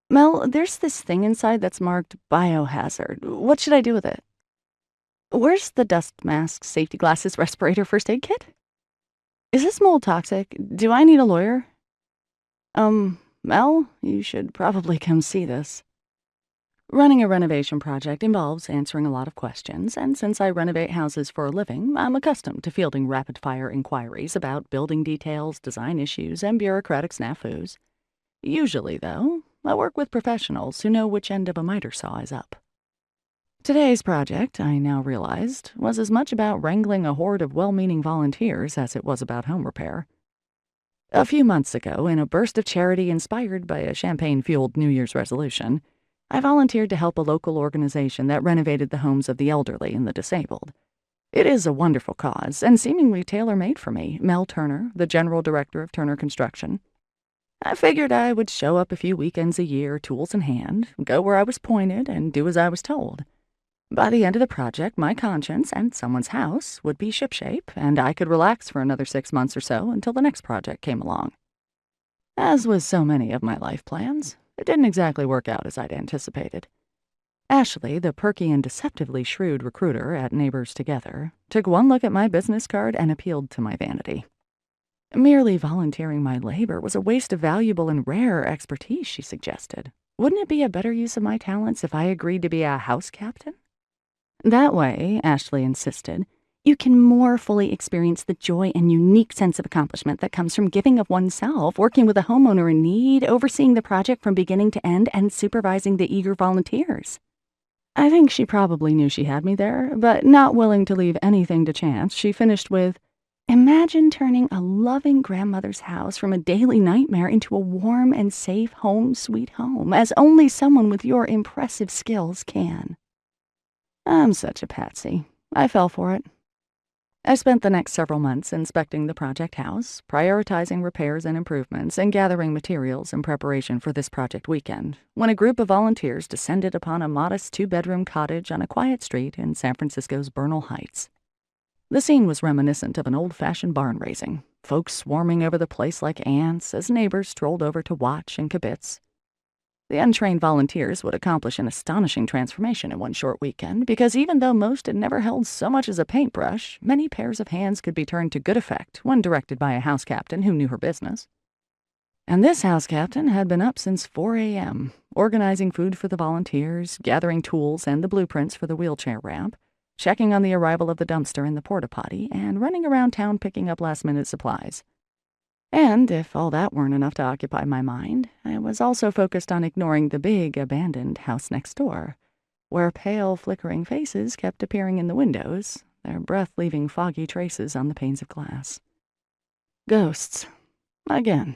Mel, there's this thing inside that's marked biohazard. What should I do with it? Where's the dust mask, safety glasses, respirator, first aid kit? Is this mold toxic? Do I need a lawyer? Mel, you should probably come see this. Running a renovation project involves answering a lot of questions, and since I renovate houses for a living, I'm accustomed to fielding rapid-fire inquiries about building details, design issues, and bureaucratic snafus. Usually, though, I work with professionals who know which end of a miter saw is up. Today's project, I now realized, was as much about wrangling a horde of well-meaning volunteers as it was about home repair. A few months ago, in a burst of charity inspired by a champagne-fueled New Year's resolution, I volunteered to help a local organization that renovated the homes of the elderly and the disabled. It is a wonderful cause, and seemingly tailor-made for me, Mel Turner, the general director of Turner Construction. I figured I would show up a few weekends a year, tools in hand, go where I was pointed, and do as I was told. By the end of the project, my conscience and someone's house would be shipshape, and I could relax for another 6 months or so until the next project came along. As with so many of my life plans, it didn't exactly work out as I'd anticipated. Ashley, the perky and deceptively shrewd recruiter at Neighbors Together, took one look at my business card and appealed to my vanity. Merely volunteering my labor was a waste of valuable and rare expertise, she suggested. Wouldn't it be a better use of my talents if I agreed to be a house captain? That way, Ashley insisted, you can more fully experience the joy and unique sense of accomplishment that comes from giving of oneself, working with a homeowner in need, overseeing the project from beginning to end, and supervising the eager volunteers. I think she probably knew she had me there, but not willing to leave anything to chance, she finished with, imagine turning a loving grandmother's house from a daily nightmare into a warm and safe home sweet home, as only someone with your impressive skills can. I'm such a patsy. I fell for it. I spent the next several months inspecting the project house, prioritizing repairs and improvements, and gathering materials in preparation for this project weekend, when a group of volunteers descended upon a modest 2-bedroom cottage on a quiet street in San Francisco's Bernal Heights. The scene was reminiscent of an old-fashioned barn raising, folks swarming over the place like ants as neighbors strolled over to watch and kibitz. The untrained volunteers would accomplish an astonishing transformation in one short weekend, because even though most had never held so much as a paintbrush, many pairs of hands could be turned to good effect when directed by a house captain who knew her business. And this house captain had been up since 4 a.m., organizing food for the volunteers, gathering tools and the blueprints for the wheelchair ramp, checking on the arrival of the dumpster and the porta-potty, and running around town picking up last-minute supplies. And if all that weren't enough to occupy my mind, I was also focused on ignoring the big, abandoned house next door, where pale, flickering faces kept appearing in the windows, their breath leaving foggy traces on the panes of glass. Ghosts. Again.